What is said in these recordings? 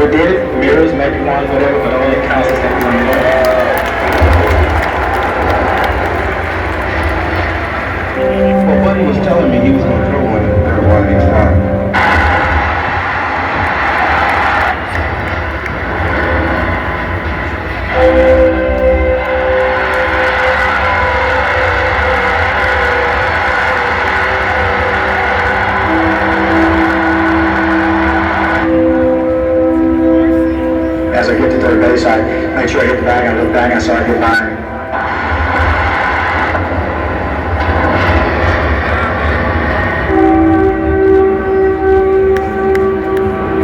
never did it. Mirrors, maybe ones, whatever, but all it counts is that we won it. Well, Buddy was telling me he was going to throw one in the third one next time. As I get to third base, I make sure I hit the bag, I look back, I saw it hit mine.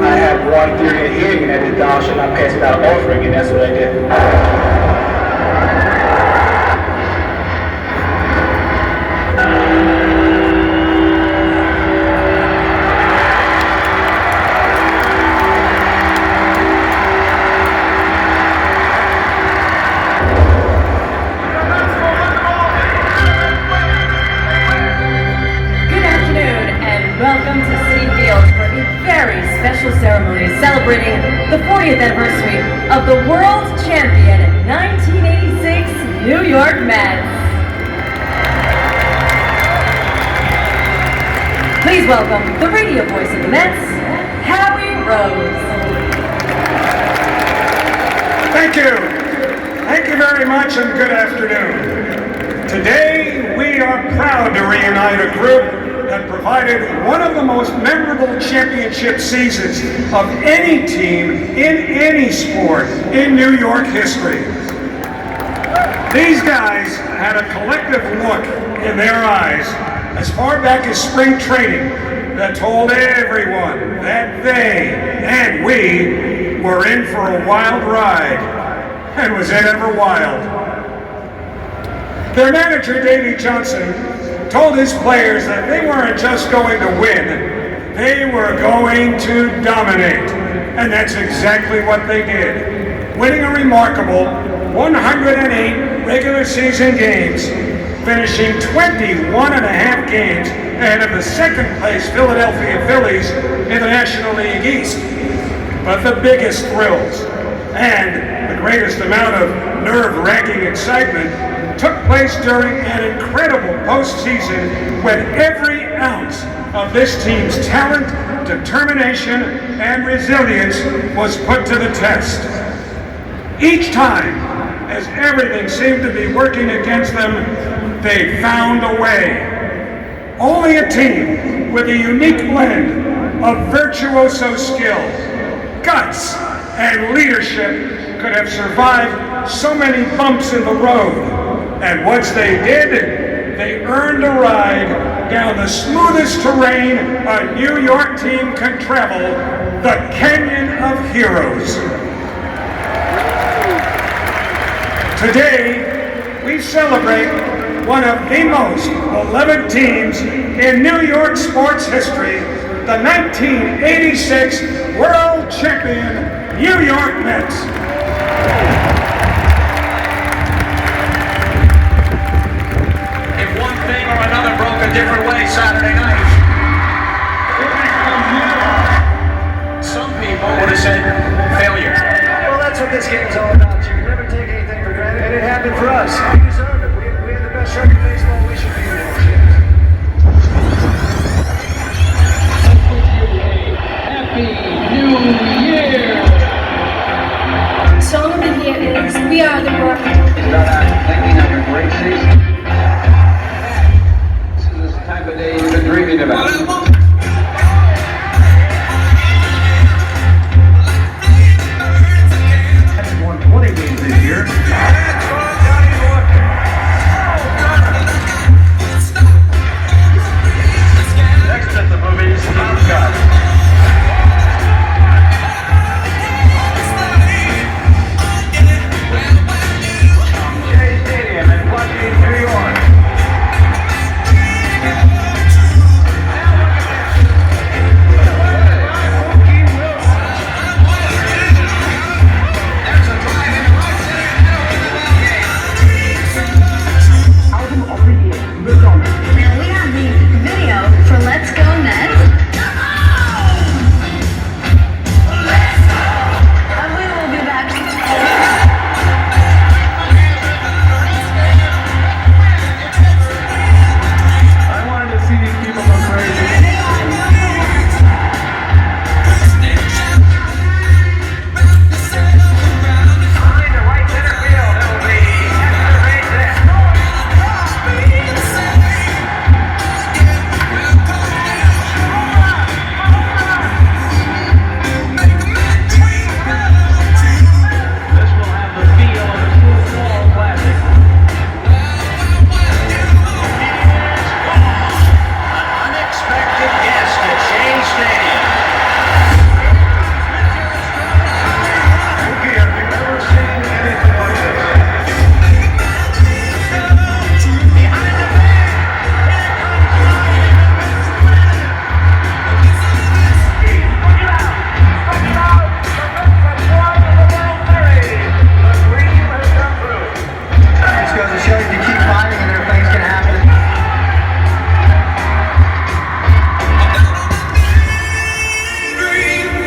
I have one theory of hitting, and that is Don should not pass without offering, and that's what I did. Welcome to Citi Field for a very special ceremony celebrating the 40th anniversary of the world champion 1986 New York Mets. Please welcome the radio voice of the Mets, Howie Rose. Thank you. Thank you very much and good afternoon. Today we are proud to reunite a group that provided one of the most memorable championship seasons of any team in any sport in New York history. These guys had a collective look in their eyes as far back as spring training that told everyone that they and we were in for a wild ride. And was it ever wild? Their manager, Davey Johnson, told his players that they weren't just going to win, they were going to dominate. And that's exactly what they did, winning a remarkable 108 regular season games, finishing 21 and a half games ahead of the second place Philadelphia Phillies in the National League East. But the biggest thrills and the greatest amount of nerve-wracking excitement took place during an incredible postseason when every ounce of this team's talent, determination, and resilience was put to the test. Each time, as everything seemed to be working against them, they found a way. Only a team with a unique blend of virtuoso skill, guts, and leadership could have survived so many bumps in the road. And once they did, they earned a ride down the smoothest terrain a New York team can travel, the Canyon of Heroes. Today, we celebrate one of the most beloved teams in New York sports history, the 1986 World Champion New York Mets. A different way Saturday night. Some people would have said failure. Well, that's what this game's all about. You can never take anything for granted, and it happened for us. We deserve it. We had the best record in baseball. We should be in the champs. Happy New Year! Song of the year is We Are the World. Start out thinking of a great season. This is the type of day you've been dreaming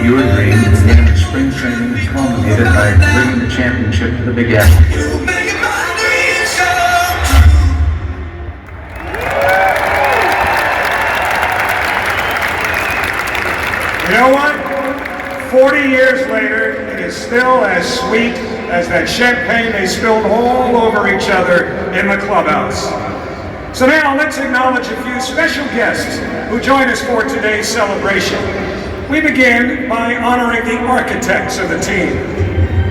fewer dreams, and the spring training culminated by bringing the championship to the Big Apple. You know what? 40 years later, it is still as sweet as that champagne they spilled all over each other in the clubhouse. So now let's acknowledge a few special guests who join us for today's celebration. We begin by honoring the architects of the team.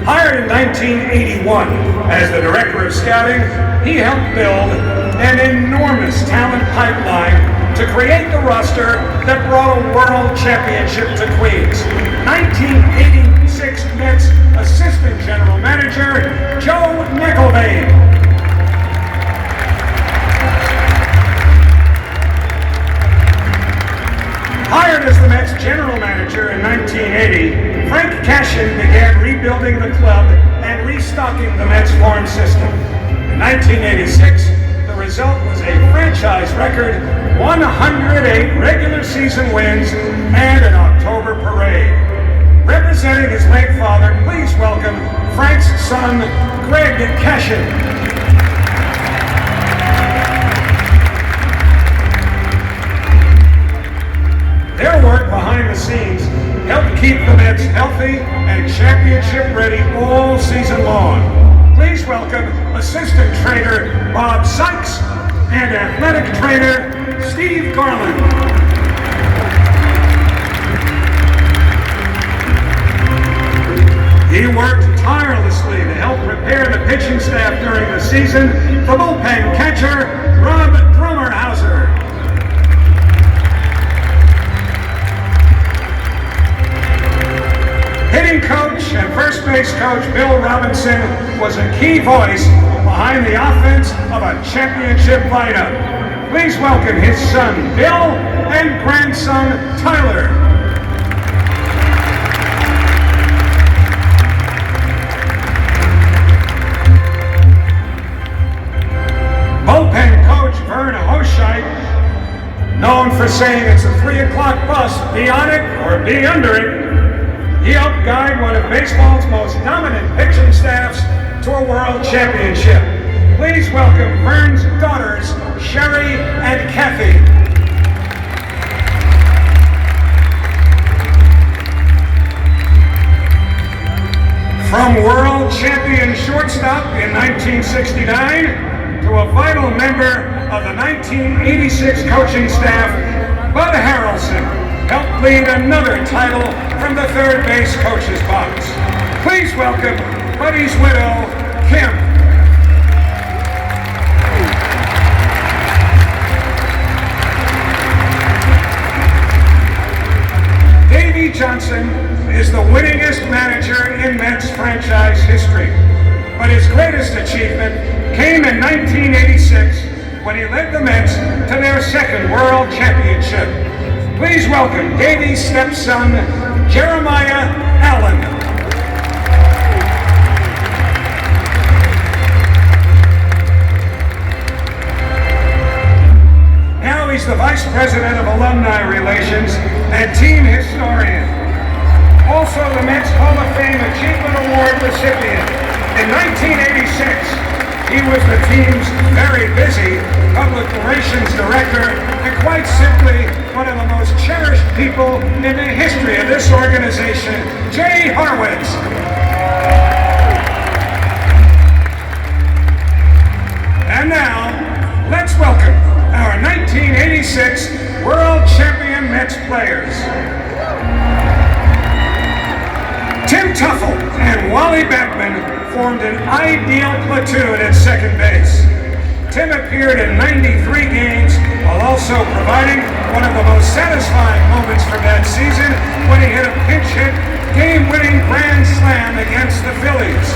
Hired in 1981 as the director of scouting, he helped build an enormous talent pipeline to create the roster that brought a world championship to Queens. 1986 Mets assistant general manager, Joe McElvain. Hired as the Mets general manager in 1980, Frank Cashin began rebuilding the club and restocking the Mets farm system. In 1986, the result was a franchise record 108 regular season wins and an October parade. Representing his late father, please welcome Frank's son, Greg Cashin. Their work behind the scenes helped keep the Mets healthy and championship ready all season long. Please welcome assistant trainer Bob Sykes and athletic trainer Steve Garland. He worked tirelessly to help prepare the pitching staff during the season. The bullpen catcher, Rob Drummerhauser. Hitting coach and first base coach Bill Robinson was a key voice behind the offense of a championship lineup. Please welcome his son Bill and grandson Tyler. Bullpen coach Vern Hoshite, known for saying it's a 3 o'clock bus, be on it or be under it. He helped guide one of baseball's most dominant pitching staffs to a world championship. Please welcome Vern's daughters, Sherry and Kathy. From world champion shortstop in 1969 to a vital member of the 1986 coaching staff, Bud Harrelson helped lead another title from the third base coach's box. Please welcome Buddy's widow, Kim. Davey Johnson is the winningest manager in Mets franchise history, but his greatest achievement came in 1986 when he led the Mets to their second world championship. Please welcome Davey's stepson, Jeremiah Allen. Now he's the Vice President of Alumni Relations and Team Historian. Also the Mets Hall of Fame Achievement Award recipient. In 1986, he was the team's very busy public relations director and quite simply one of the most cherished people in the history of this organization, Jay Horwitz. And now, let's welcome our 1986 World Champion Mets players. Tim Tuffle and Wally Backman formed an ideal platoon at second base. Tim appeared in 93 games while also providing one of the most satisfying moments from that season when he hit a pinch hit, game-winning grand slam against the Phillies.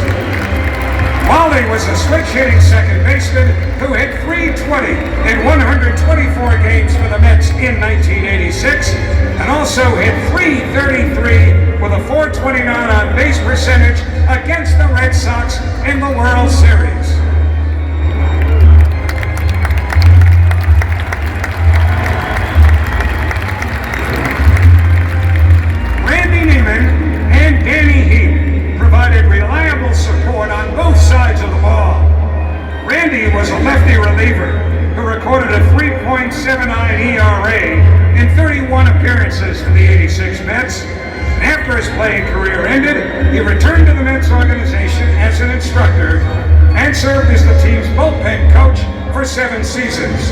Wally was a switch-hitting second baseman who hit .320 in 124 games for the Mets in 1986 and also hit .333 with a .429 on base percentage against the Red Sox in the World Series. Randy Neiman 1986 Mets. And after his playing career ended, he returned to the Mets organization as an instructor and served as the team's bullpen coach for 7 seasons.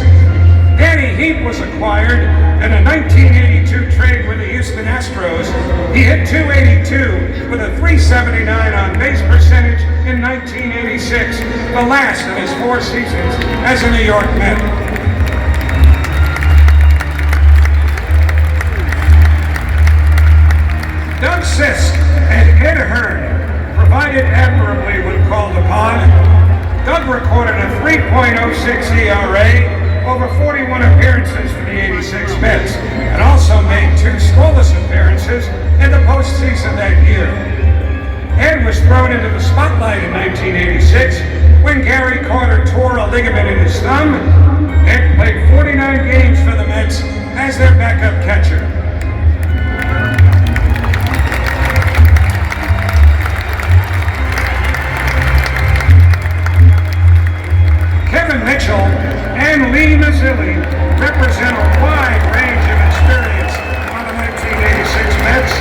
Danny Heat was acquired in a 1982 trade with the Houston Astros. He hit .282 with a .379 on base percentage in 1986, the last of his 4 seasons as a New York Met. Doug Sisk and Ed Hearn provided admirably when called upon. Doug recorded a 3.06 ERA over 41 appearances for the 86 Mets, and also made 2 scoreless appearances in the postseason that year. Ed was thrown into the spotlight in 1986 when Gary Carter tore a ligament in his thumb. Ed played 49 games for the Mets as their backup catcher. Kevin Mitchell and Lee Mazzilli represent a wide range of experience on the 1986 Mets,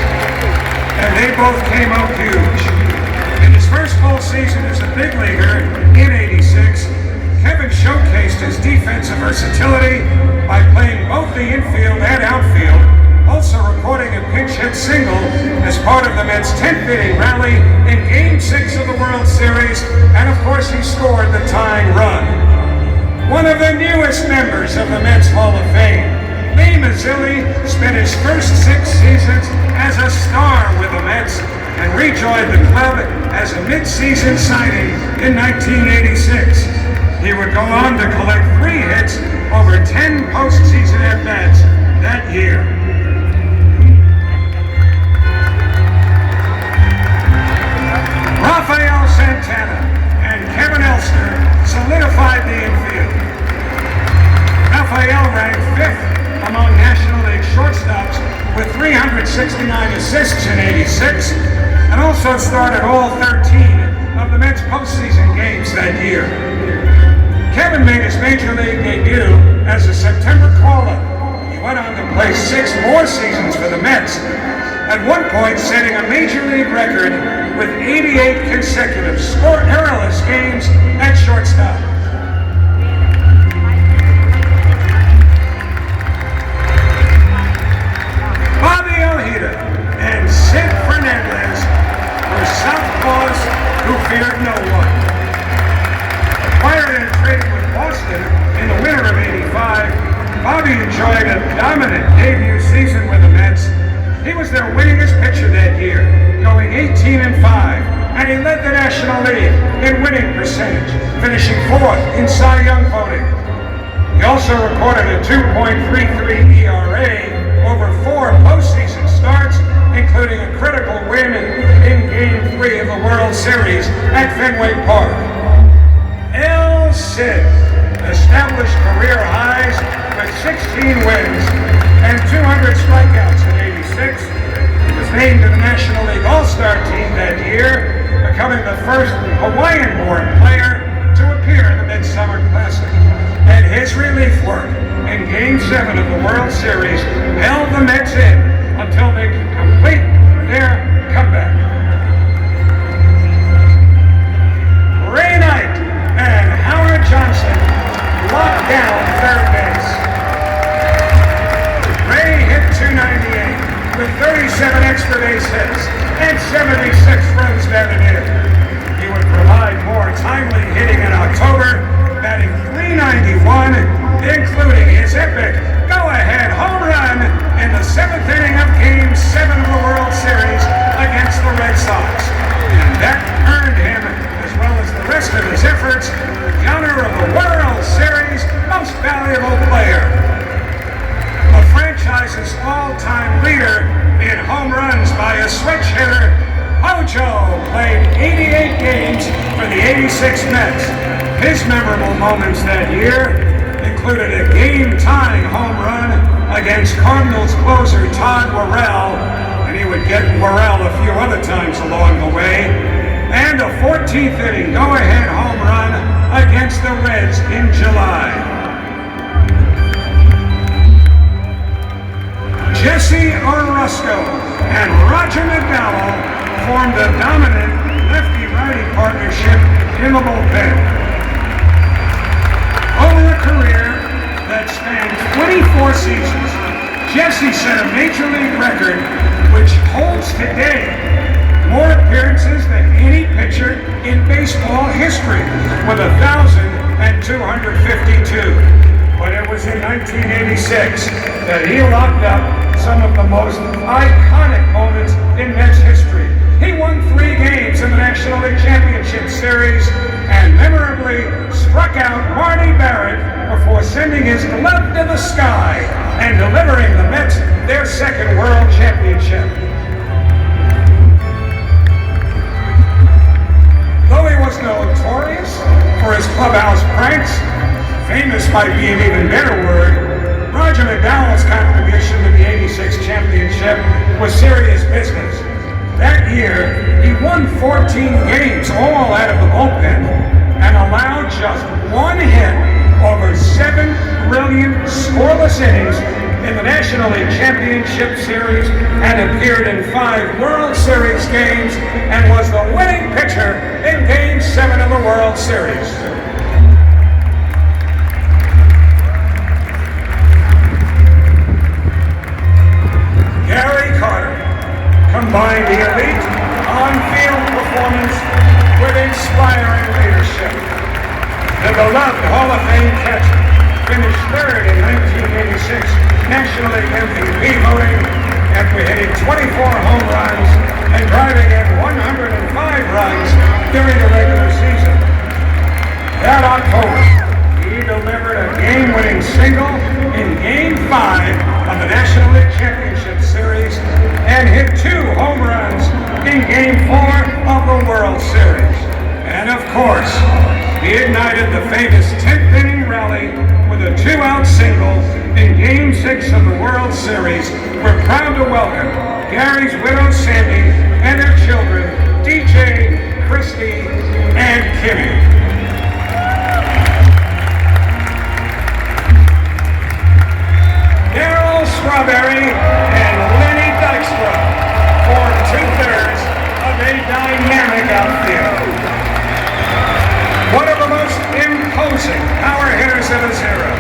and they both came up huge. In his first full season as a big leaguer in '86, Kevin showcased his defensive versatility by playing both the infield and outfield, also recording a pinch hit single as part of the Mets' 10th inning rally in Game 6 of the World Series, and of course he scored the tying run. One of the newest members of the Mets Hall of Fame, Lee Mazzilli spent his first 6 seasons as a star with the Mets and rejoined the club as a mid-season signing in 1986. He would go on to collect 3 hits over 10 postseason at-bats that year. Rafael Santana and Kevin Elster solidified the infield. Rafael ranked 5th among National League shortstops with 369 assists in '86, and also started all 13 of the Mets postseason games that year. Kevin made his major league debut as a September call-up. He went on to play 6 more seasons for the Mets, at one point setting a major league record with 88 consecutive scoreless games at shortstop. Bobby Ojeda and Sid Fernandez were southpaws who feared no one. Acquired and traded with Boston in the winter of '85, Bobby enjoyed a dominant debut season with the Mets. He was their winningest pitcher that year, going 18-5, and he led the National League in winning percentage, finishing 4th in Cy Young voting. He also recorded a 2.33 ERA over 4 postseason starts, including a critical win in Game 3 of the World Series at Fenway Park. El Cid established career highs with 16 wins and 200 strikeouts in '86. He was named to the National League All-Star team that year, becoming the first Hawaiian-born player to appear in the Midsummer Classic. And his relief work in Game 7 of the World Series held the Mets in until they could complete their comeback. Ray Knight and Howard Johnson locked down third base. Ray hit .298 with 37 extra base hits and 76 runs batted in. He would provide more timely hitting in October, batting .391, including his epic go-ahead home run in the 7th inning of Game 7 of the World Series against the Red Sox. And that earned him, as well as the rest of his efforts, the honor of the World Series Most Valuable Player. The franchise's all-time leader in home runs by a switch hitter, Hojo played 88 games for the '86 Mets. His memorable moments that year included a game-tying home run against Cardinals closer Todd Worrell, and he would get Worrell a few other times along the way, and a 14th inning go-ahead home run against the Reds in July. Jesse Orozco and Roger McDowell formed a dominant lefty-righty partnership in the bullpen. Over a career that spanned 24 seasons, Jesse set a major league record which holds today more appearances than any pitcher in baseball history with 1,252. But it was in 1986 that he locked up some of the most iconic moments in Mets history. He won 3 games in the National League Championship Series and memorably struck out Marty Barrett before sending his glove to the sky and delivering the Mets their second World Championship. Though he was notorious for his clubhouse pranks, famous might be an even better word, Roger McDowell's contribution to the '86 championship was serious business. That year, he won 14 games, all out of the bullpen, and allowed just 1 hit over 7 brilliant scoreless innings in the National League Championship Series and appeared in 5 World Series games and was the winning pitcher in Game 7 of the World Series. Gary Carter combined the elite on-field performance with inspiring leadership. The beloved Hall of Fame catcher finished 3rd in 1986 National League MVP voting after hitting 24 home runs and driving in 105 runs during the regular season. That October, he delivered a game-winning single in Game 5 of the National League Championship Series and hit 2 home runs in Game 4 of the World Series. And of course, he ignited the famous 10th inning rally with a 2-out single in Game 6 of the World Series. We're proud to welcome Gary's widow Sandy and their children, DJ, Christy, and Kimmy. Darryl Strawberry and Lenny Dykstra form 2/3 of a dynamic outfield. One of the most imposing power hitters of his era,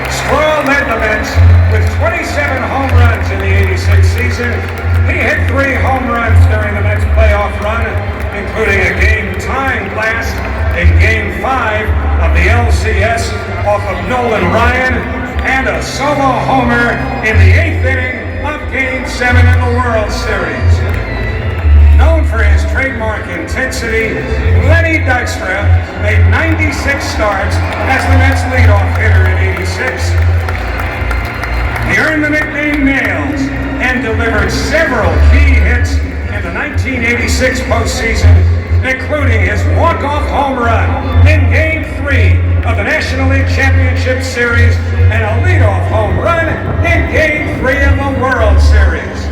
Straw led the Mets with 27 home runs in the '86 season. He hit 3 home runs during the Mets playoff run, including a game-tying blast in Game 5 of the LCS off of Nolan Ryan, and a solo homer in the 8th inning of Game 7 in the World Series. Known for his trademark intensity, Lenny Dykstra made 96 starts as the Mets leadoff hitter in '86. He earned the nickname Nails and delivered several key hits in the 1986 postseason, including his walk-off home run in Game 3 of the National League Championship Series and a leadoff home run in Game 3 of the World Series.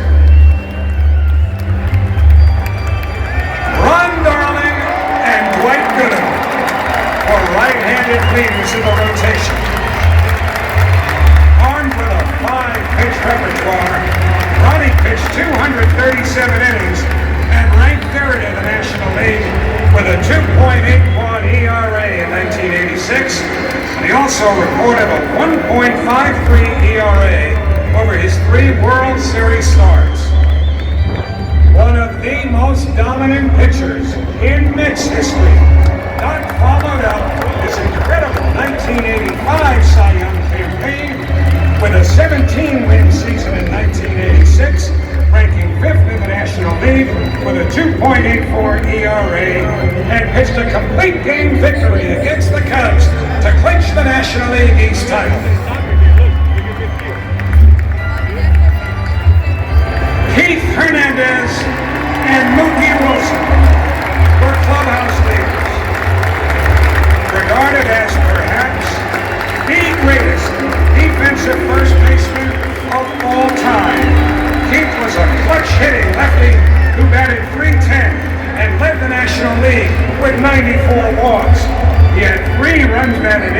Ron Darling and Dwight Gooden were right-handed leaders in the rotation. Armed with a 5-pitch repertoire, Ronnie pitched 237 innings and ranked 3rd in the National League with a 2.81 ERA in 1986. And he also recorded a 1.53 ERA over his 3 World Series starts. One of the most dominant pitchers in Mets history, Doc followed up his incredible 1985 Cy Young campaign with a 17-win season in 1986, ranking 5th in the National League with a 2.84 ERA, and pitched a complete game victory against the Cubs to clinch the National League East title. Keith Hernandez and Mookie Wilson were clubhouse leaders. Regarded as perhaps the greatest defensive first baseman of all time, Keith was a clutch-hitting lefty who batted .310 and led the National League with 94 walks. He had 3 runs batted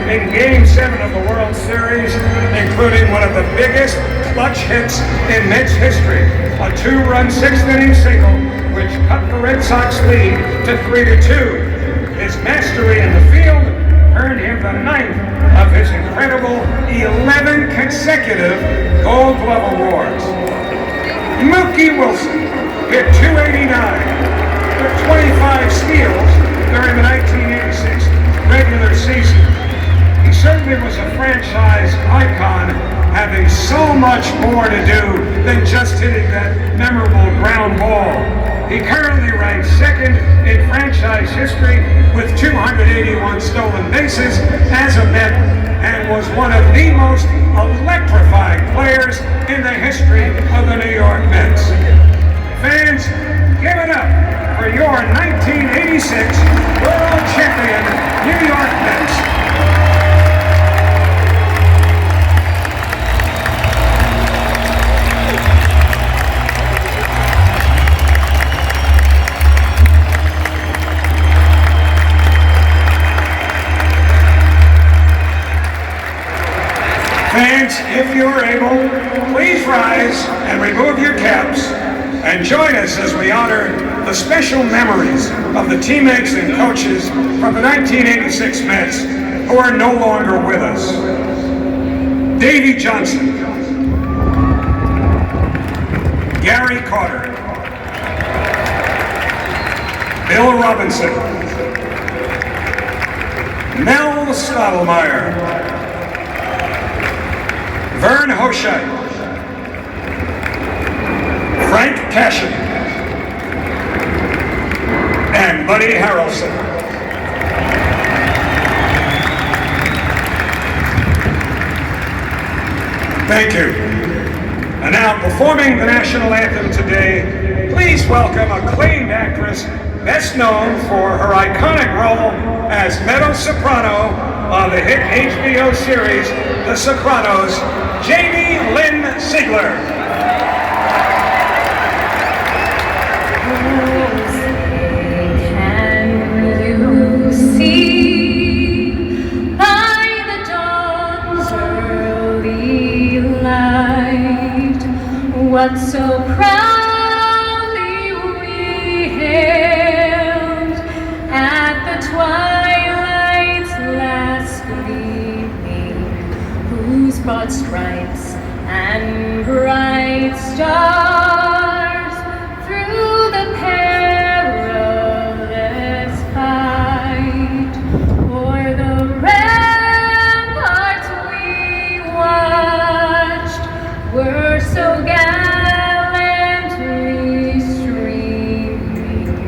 in Game 7 of the World Series, including one of the biggest clutch hits in Mets history, a 2-run 6th-inning single, which cut the Red Sox lead to 3-2. His mastery in the field earned him the 9th of his incredible 11 consecutive Gold Glove Awards. Mookie Wilson hit .289 with 25 steals during the 1986 regular season. He certainly was a franchise icon, having so much more to do than just hitting that memorable ground ball. He currently ranks 2nd in franchise history with 281 stolen bases as a Met, and was one of the most electrifying players in the history of the New York Mets. Fans, give it up for your 1986 World Champion New York Mets. Fans, if you are able, please rise and remove your caps and join us as we honor the special memories of the teammates and coaches from the 1986 Mets who are no longer with us. Davey Johnson, Gary Carter, Bill Robinson, Mel Stottlemyre, Vern Hoshite, Frank Cashin, and Buddy Harrelson. Thank you. And now, performing the national anthem today, please welcome acclaimed actress, best known for her iconic role as mezzo-soprano on the hit HBO series The Sopranos, Jamie Lynn Sigler. Can you see by the dawn's early light what so proudly we hailed at the twilight's last gleaming, whose broad stripes and bright stars through the perilous fight o'er the ramparts we watched were so gallantly streaming,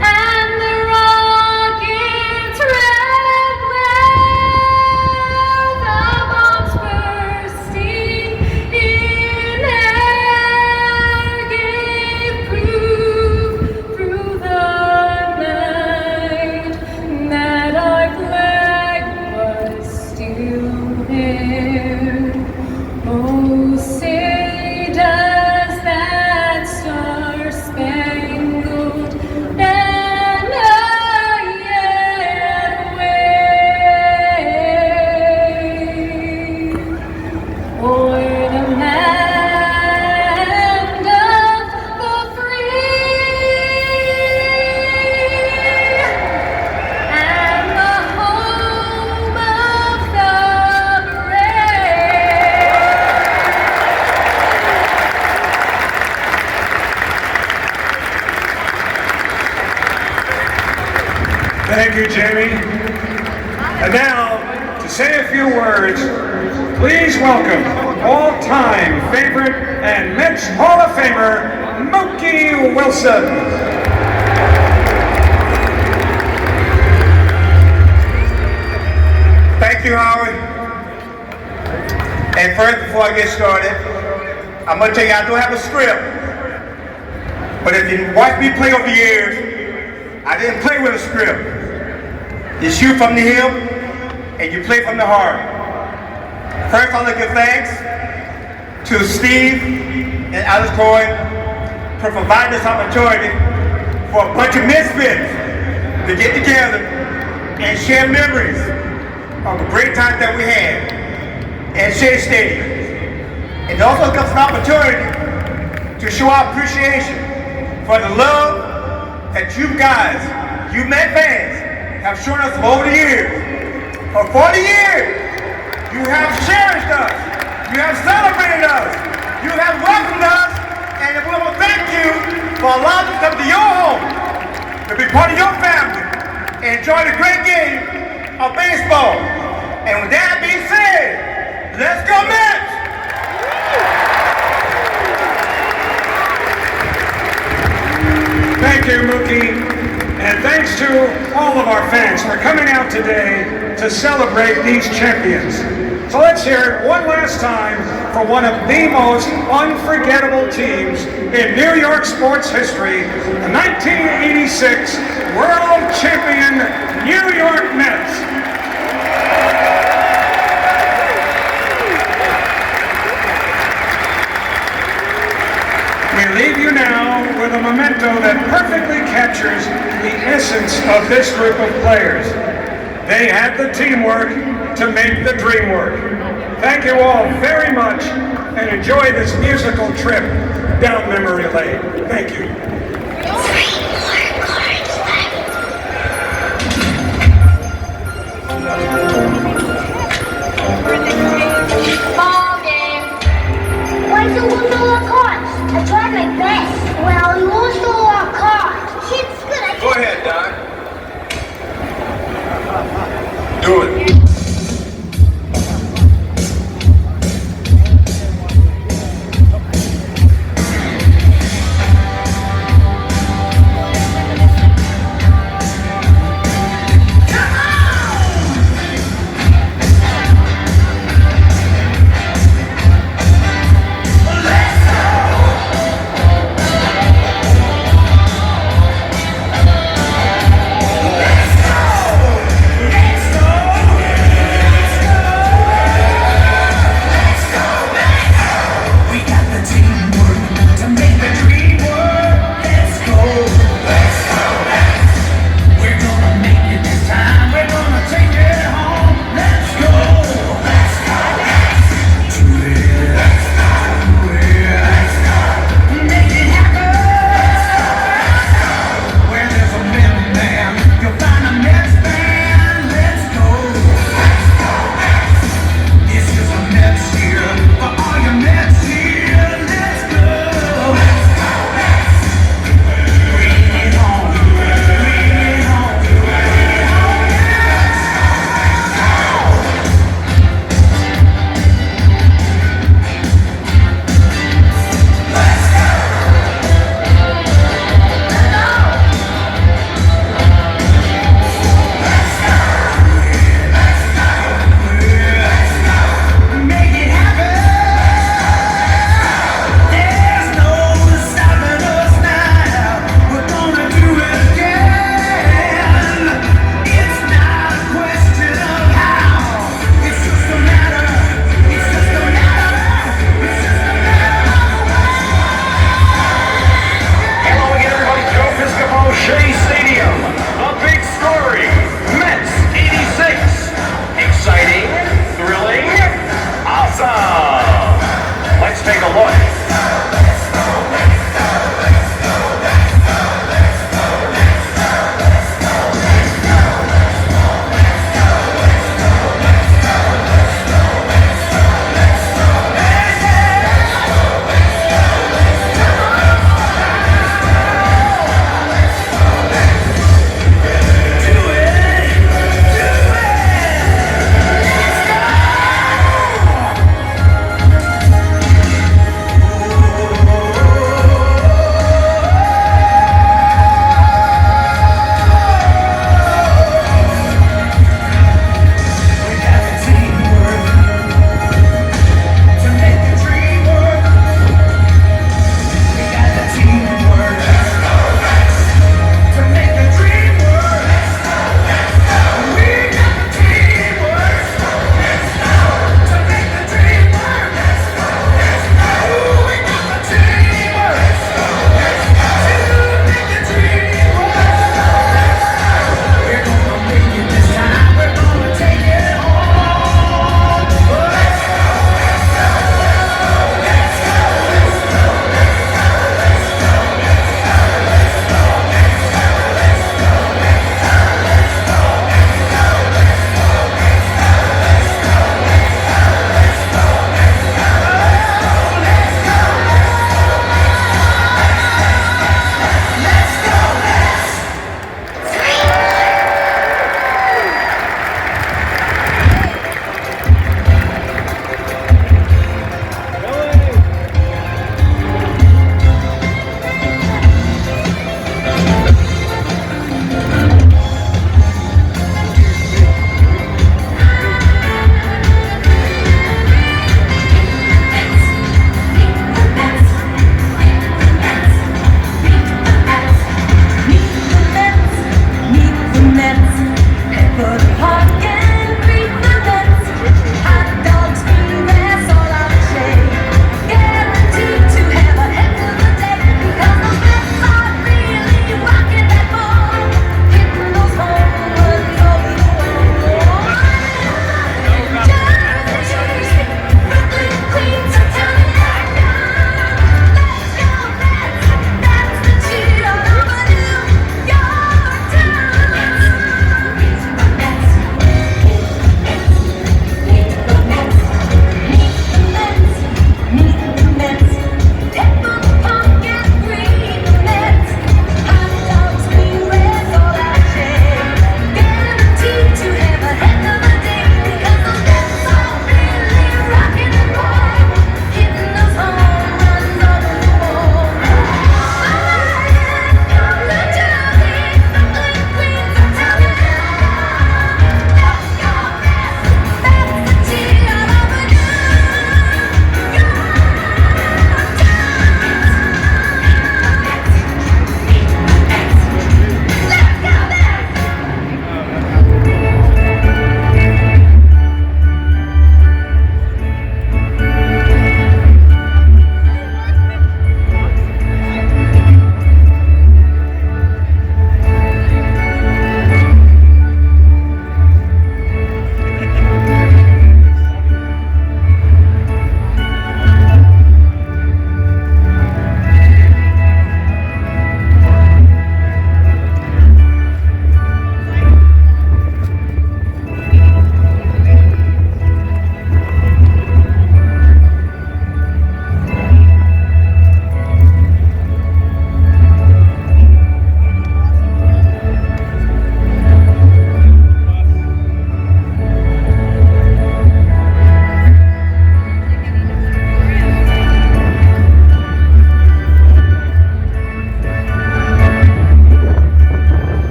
and the rocket's red glare, the bombs bursting in air, gave proof through the night that our flag was still there. Oh, say does that star-spangled banner yet wave o'er the land of the free and the home of the brave? Thank you, Jamie. And now, to say a few words, please welcome all-time favorite and Mets Hall of Famer, Mookie Wilson. Thank you, Howard. And first, before I get started, I'm going to tell you I don't have a script. But if you watch me play over the years, I didn't play with a script. You shoot from the hip, and you play from the heart. First, I'd like to give thanks to Steve and Alice Cohen for providing this opportunity for a bunch of misfits to get together and share memories of the great times that we had at Shea Stadium. It also comes an opportunity to show our appreciation for the love that you guys, you Met fans, have shown us over the years. For 40 years, you have cherished us, you have celebrated us, you have welcomed us, and we want to thank you for allowing us to come to your home, to be part of your family, and enjoy the great game of baseball. And with that being said, let's go Mets! Thank you, Mookie. And thanks to all of our fans for coming out today to celebrate these champions. So let's hear it one last time for one of the most unforgettable teams in New York sports history, the 1986 World Champion New York Mets. We leave you now with a memento that perfectly captures the essence of this group of players. They had the teamwork to make the dream work. Thank you all very much and enjoy this musical trip down memory lane. Thank you.